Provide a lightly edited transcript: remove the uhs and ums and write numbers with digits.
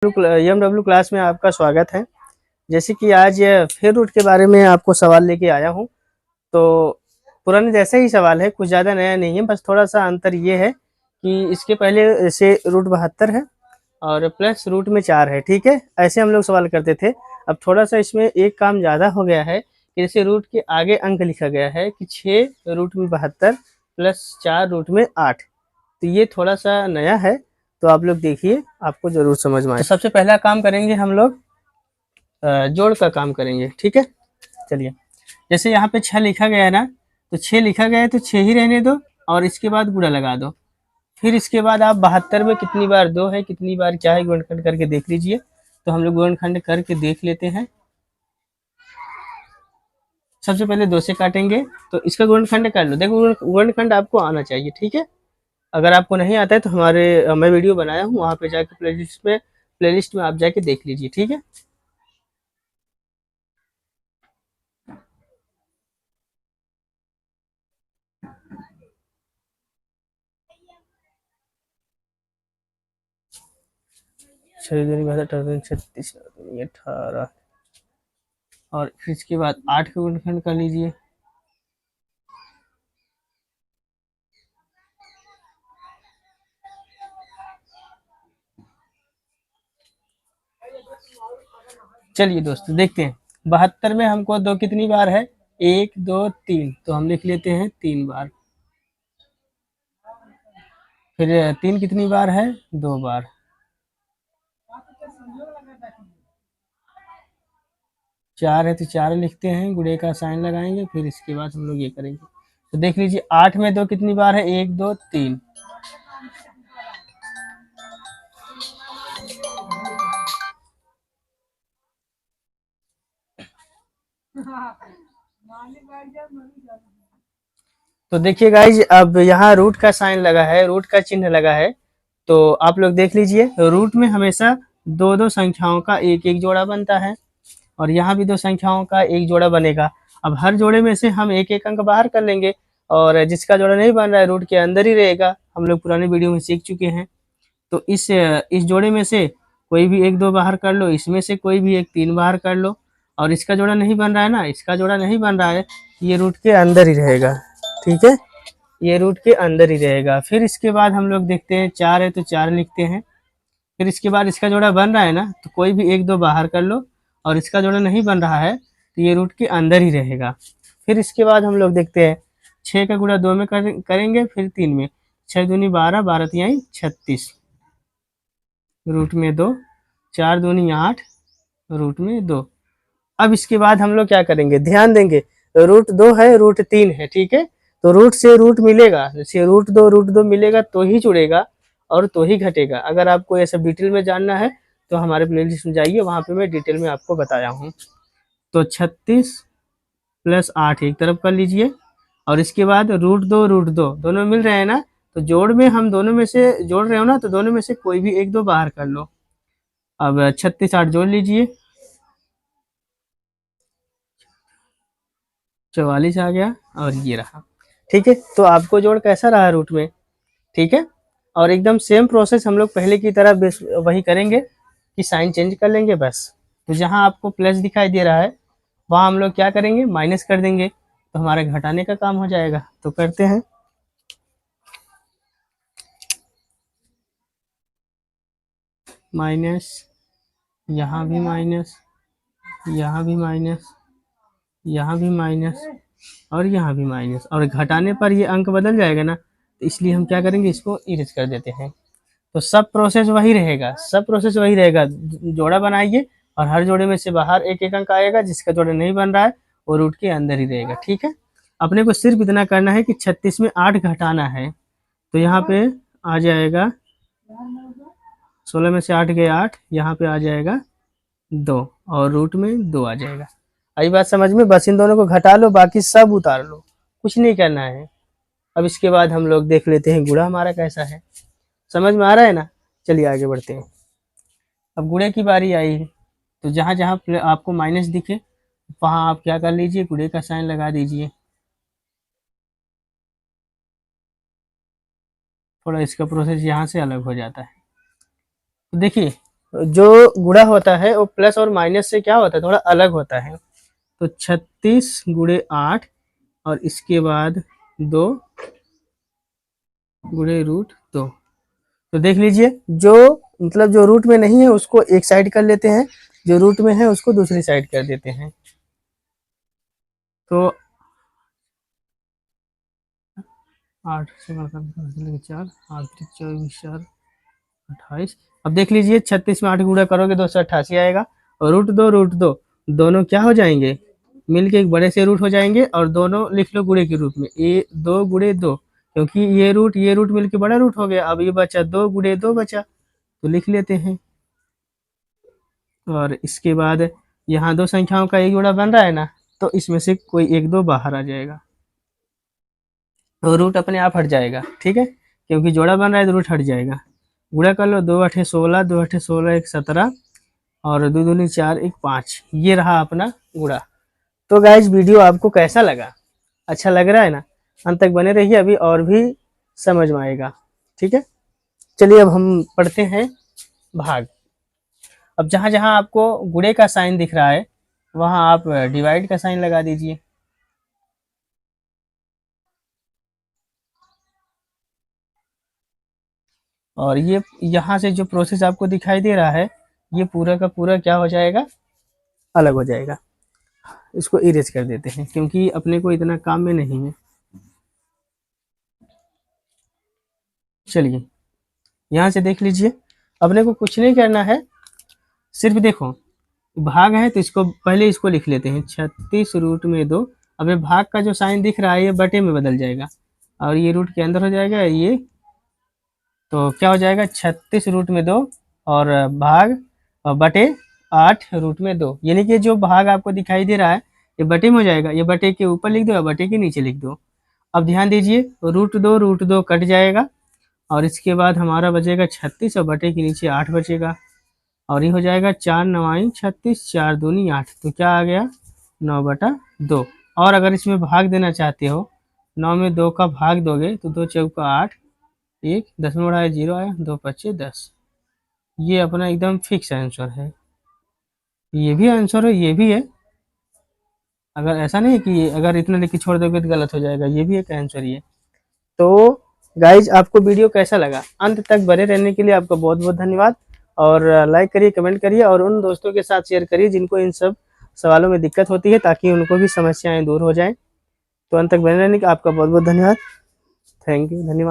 MW class में आपका स्वागत है। जैसे कि आज फेयर रूट के बारे में आपको सवाल लेके आया हूँ। तो पुराने जैसा ही सवाल है, कुछ ज़्यादा नया नहीं है, बस थोड़ा सा अंतर ये है कि इसके पहले से रूट 72 है और प्लस रूट में 4 है। ठीक है, ऐसे हम लोग सवाल करते थे। अब थोड़ा सा इसमें एक काम ज़्यादा हो गया है कि जैसे रूट के आगे अंक लिखा गया है कि 6 रूट में 72 प्लस 4 रूट में 8। तो ये थोड़ा सा नया है, तो आप लोग देखिए, आपको ज़रूर समझ में आए। तो सबसे पहला काम करेंगे हम लोग जोड़ का काम करेंगे। ठीक है, चलिए। जैसे यहाँ पे 6 लिखा गया है ना, तो 6 लिखा गया है तो 6 ही रहने दो और इसके बाद गुणा लगा दो। फिर इसके बाद आप 72 में कितनी बार 2 है, कितनी बार क्या है, गुणनखंड करके देख लीजिए। तो हम लोग गुणनखंड करके देख लेते हैं। सबसे पहले 2 से काटेंगे तो इसका गुणनखंड कर लो। देखो गुणनखंड आपको आना चाहिए। ठीक है, अगर आपको नहीं आता है तो मैं वीडियो बनाया हूँ, वहाँ पे जाके प्लेलिस्ट में आप जाके देख लीजिए। ठीक है, छः 36 18 और फिर इसके बाद 8 का गुणनखंड कर लीजिए। चलिए दोस्तों देखते हैं 72 में हमको 2 कितनी बार है, 1 2 3, तो हम लिख लेते हैं 3 बार। फिर 3 कितनी बार है, 2 बार। चार है तो 4 लिखते हैं, गुणे का साइन लगाएंगे, फिर इसके बाद हम लोग ये करेंगे। तो देख लीजिए 8 में 2 कितनी बार है, 1 2 3। तो देखिए गाइज, अब यहाँ रूट का साइन लगा है, रूट का चिन्ह लगा है। तो आप लोग देख लीजिए, रूट में हमेशा दो दो संख्याओं का एक एक जोड़ा बनता है और यहाँ भी 2 संख्याओं का एक जोड़ा बनेगा। अब हर जोड़े में से हम एक एक अंक बाहर कर लेंगे और जिसका जोड़ा नहीं बन रहा है रूट के अंदर ही रहेगा। हम लोग पुराने वीडियो में सीख चुके हैं। तो इस जोड़े में से कोई भी एक 2 बाहर कर लो, इसमें से कोई भी एक 3 बाहर कर लो और इसका जोड़ा नहीं बन रहा है ना, इसका जोड़ा नहीं बन रहा है, ये रूट के अंदर ही रहेगा। ठीक है, ये रूट के अंदर ही रहेगा। फिर इसके बाद हम लोग देखते हैं 4 है तो 4 लिखते हैं। फिर इसके बाद इसका जोड़ा बन रहा है ना, तो कोई भी एक 2 बाहर कर लो और इसका जोड़ा नहीं बन रहा है तो ये रूट के अंदर ही रहेगा। फिर इसके बाद हम लोग देखते हैं 6 का गुणा 2 में करेंगे, फिर 3 में। 6 दूनी 12, 12 तिहाई 36, रूट में 2। 4 दूनी 8, रूट में 2। अब इसके बाद हम लोग क्या करेंगे, ध्यान देंगे, रूट 2 है, रूट 3 है। ठीक है, तो रूट से रूट मिलेगा, जैसे रूट 2 मिलेगा तो ही जुड़ेगा और तो ही घटेगा। अगर आपको ये सब डिटेल में जानना है तो हमारे प्लेलिस्ट में जाइए, वहाँ पे मैं डिटेल में आपको बताया हूँ। तो 36 प्लस 8 एक तरफ कर लीजिए और इसके बाद रूट 2 दोनों मिल रहे हैं ना, तो जोड़ में हम दोनों में से जोड़ रहे हो ना, तो दोनों में से कोई भी एक 2 बाहर कर लो। अब 36 8 जोड़ लीजिए, 44 आ गया और ये रहा। ठीक है, तो आपको जोड़ कैसा रहा रूट में। ठीक है, और एकदम सेम प्रोसेस हम लोग पहले की तरह वही करेंगे कि साइन चेंज कर लेंगे बस। तो जहाँ आपको प्लस दिखाई दे रहा है वहाँ हम लोग क्या करेंगे, माइनस कर देंगे, तो हमारे घटाने का काम हो जाएगा। तो करते हैं, माइनस, यहाँ भी माइनस, यहाँ भी माइनस, यहाँ भी माइनस और यहाँ भी माइनस, और घटाने पर ये अंक बदल जाएगा ना, तो इसलिए हम क्या करेंगे, इसको इरेज कर देते हैं। तो सब प्रोसेस वही रहेगा, सब प्रोसेस वही रहेगा। जोड़ा बनाइए और हर जोड़े में से बाहर एक एक अंक आएगा, जिसका जोड़ा नहीं बन रहा है वो रूट के अंदर ही रहेगा। ठीक है, अपने को सिर्फ इतना करना है कि 36 में 8 घटाना है। तो यहाँ पे आ जाएगा 16 में से 8 गए 8, यहाँ पे आ जाएगा 2 और रूट में 2 आ जाएगा। आई बात समझ में, बस इन दोनों को घटा लो, बाकी सब उतार लो, कुछ नहीं करना है। अब इसके बाद हम लोग देख लेते हैं गुणा हमारा कैसा है। समझ में आ रहा है ना, चलिए आगे बढ़ते हैं। अब गुणे की बारी आई है, तो जहाँ जहाँ आपको माइनस दिखे वहाँ आप क्या कर लीजिए, गुणे का साइन लगा दीजिए। थोड़ा इसका प्रोसेस यहाँ से अलग हो जाता है। तो देखिए जो गुणा होता है वो प्लस और माइनस से क्या होता है, थोड़ा अलग होता है। तो 36 गुणे 8 और इसके बाद 2 गुणे रूट 2। तो देख लीजिए, जो मतलब जो रूट में नहीं है उसको एक साइड कर लेते हैं, जो रूट में है उसको दूसरी साइड कर देते हैं। तो 8 से 4, 8 24 4 28। अब देख लीजिए 36 में 8 गुणा करोगे 288 आएगा। और रूट दो दोनों क्या हो जाएंगे, मिलके एक बड़े से रूट हो जाएंगे, और दोनों लिख लो गुणे के रूप में, ए 2 गुणे 2, क्योंकि ये रूट मिलके बड़ा रूट हो गया। अब ये बचा 2 गुणे 2 बचा, तो लिख लेते हैं। और इसके बाद यहाँ दो संख्याओं का एक जोड़ा बन रहा है ना, तो इसमें से कोई एक दो बाहर आ जाएगा, तो रूट अपने आप हट जाएगा। ठीक है, क्योंकि जोड़ा बन रहा है तो रूट हट जाएगा। गुणा कर लो, 2 8 16, 2 8 16 1 17, और 2 दूनी 4 1 5। ये रहा अपना गुणा। तो गाइज वीडियो आपको कैसा लगा, अच्छा लग रहा है ना, अंत तक बने रहिए, अभी और भी समझ में आएगा। ठीक है, चलिए अब हम पढ़ते हैं भाग। अब जहां जहां आपको गुणे का साइन दिख रहा है वहां आप डिवाइड का साइन लगा दीजिए। और ये यहाँ से जो प्रोसेस आपको दिखाई दे रहा है, ये पूरा का पूरा क्या हो जाएगा, अलग हो जाएगा। इसको इरेज कर देते हैं क्योंकि अपने को इतना काम में नहीं है। चलिए यहाँ से देख लीजिए, अपने को कुछ नहीं करना है, सिर्फ देखो भाग है तो इसको पहले इसको लिख लेते हैं, 36 रूट में 2। अब ये भाग का जो साइन दिख रहा है ये बटे में बदल जाएगा, और ये रूट के अंदर हो जाएगा ये, तो क्या हो जाएगा 36 रूट में 2 और भाग और बटे 8 रूट में 2। यानी कि जो भाग आपको दिखाई दे रहा है ये बटे में हो जाएगा, ये बटे के ऊपर लिख दो या बटे के नीचे लिख दो। अब ध्यान दीजिए, रूट दो कट जाएगा, और इसके बाद हमारा बचेगा 36 और बटे के नीचे 8 बचेगा, और ये हो जाएगा 4 9 36, 4 दूनी 8, तो क्या आ गया 9/2। और अगर इसमें भाग देना चाहते हो, 9 में 2 का भाग दोगे तो 2 चौका 8, 1 10 में बढ़ाया 0 आया, 2 5 10। ये अपना एकदम फिक्स आंसर है, ये भी आंसर है, ये भी है। अगर ऐसा नहीं कि अगर इतना लिख के छोड़ दोगे तो गलत हो जाएगा, ये भी एक आंसर ही है। तो गाइज आपको वीडियो कैसा लगा, अंत तक बने रहने के लिए आपका बहुत बहुत धन्यवाद। और लाइक करिए, कमेंट करिए, और उन दोस्तों के साथ शेयर करिए जिनको इन सब सवालों में दिक्कत होती है, ताकि उनको भी समस्याएं दूर हो जाएं। तो अंत तक बने रहने का आपका बहुत बहुत धन्यवाद। थैंक यू, धन्यवाद।